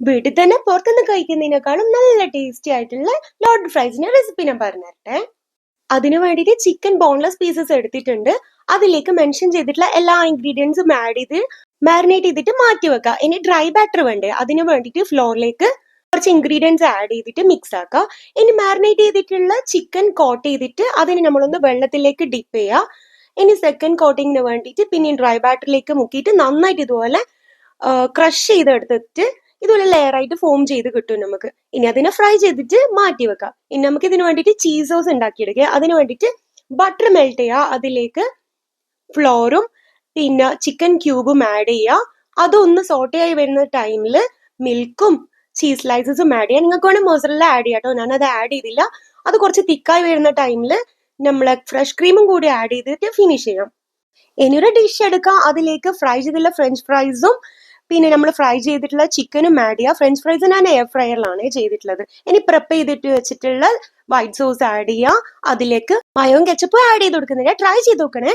വീട്ടിൽ തന്നെ പുറത്തുനിന്ന് കഴിക്കുന്നതിനേക്കാളും നല്ല ടേസ്റ്റി ആയിട്ടുള്ള ലോഡഡ് ഫ്രൈസിന്റെ റെസിപ്പി ഞാൻ പറഞ്ഞുതരട്ടെ. അതിനു വേണ്ടിയിട്ട് ചിക്കൻ ബോൺലെസ് പീസസ് എടുത്തിട്ടുണ്ട്. അതിലേക്ക് മെൻഷൻ ചെയ്തിട്ടുള്ള എല്ലാ ഇൻഗ്രീഡിയൻസും ആഡ് ചെയ്ത് മാരിനേറ്റ് ചെയ്തിട്ട് മാറ്റി വെക്കുക. ഇനി ഡ്രൈ ബാറ്റർ വേണ്ടേ, അതിന് വേണ്ടിയിട്ട് ഫ്ലോറിലേക്ക് കുറച്ച് ഇൻഗ്രീഡിയൻസ് ആഡ് ചെയ്തിട്ട് മിക്സ് ആക്കുക. ഇനി മാരിനേറ്റ് ചെയ്തിട്ടുള്ള ചിക്കൻ കോട്ട് ചെയ്തിട്ട് അതിന് നമ്മളൊന്ന് വെള്ളത്തിലേക്ക് ഡിപ്പ് ചെയ്യുക. ഇനി സെക്കൻഡ് കോട്ടിങ്ങിന് വേണ്ടിയിട്ട് പിന്നെ ഡ്രൈ ബാറ്ററിലേക്ക് മുക്കിയിട്ട് നന്നായിട്ട് ഇതുപോലെ ക്രഷ് ചെയ്തെടുത്തിട്ട് ഇതുപോലെ ലെയർ ആയിട്ട് ഫോം ചെയ്ത് കിട്ടും നമുക്ക്. ഇനി അതിനെ ഫ്രൈ ചെയ്തിട്ട് മാറ്റി വെക്കാം. ഇനി നമുക്ക് ഇതിന് വേണ്ടിയിട്ട് ചീസ് സോസ് ഉണ്ടാക്കിയെടുക്കുക. അതിന് വേണ്ടിയിട്ട് ബട്ടർ മെൽറ്റ് ചെയ്യുക, അതിലേക്ക് ഫ്ലോറും പിന്നെ ചിക്കൻ ക്യൂബും ആഡ് ചെയ്യുക. അതൊന്ന് സോട്ടേ ആയി വരുന്ന ടൈമിൽ മിൽക്കും ചീസ് സ്ലൈസസും ആഡ് ചെയ്യാം. നിങ്ങൾക്ക് വേണമെങ്കിൽ മൊസറല്ല ആഡ് ചെയ്യാം കേട്ടോ, ഞാനത് ആഡ് ചെയ്തില്ല. അത് കുറച്ച് തിക്കായി വരുന്ന ടൈമിൽ നമ്മളെ ഫ്രഷ് ക്രീമും കൂടി ആഡ് ചെയ്തിട്ട് ഫിനിഷ് ചെയ്യാം. ഇനിയൊരു ഡിഷ് എടുക്കാം, അതിലേക്ക് ഫ്രൈ ചെയ്തിട്ടുള്ള ഫ്രഞ്ച് ഫ്രൈസും പിന്നെ നമ്മൾ ഫ്രൈ ചെയ്തിട്ടുള്ള ചിക്കനും ആഡ് ചെയ്യുക. ഫ്രഞ്ച് ഫ്രൈസ് ഞാൻ എയർ ഫ്രയറിലാണ് ചെയ്തിട്ടുള്ളത്. ഇനി പ്രിപ്പ് ചെയ്തിട്ട് വെച്ചിട്ടുള്ള വൈറ്റ് സോസ് ആഡ് ചെയ്യുക. അതിലേക്ക് മയോയും കെച്ചപ്പും ആഡ് ചെയ്ത് കൊടുക്കുന്നില്ല, ട്രൈ ചെയ്ത് നോക്കണേ.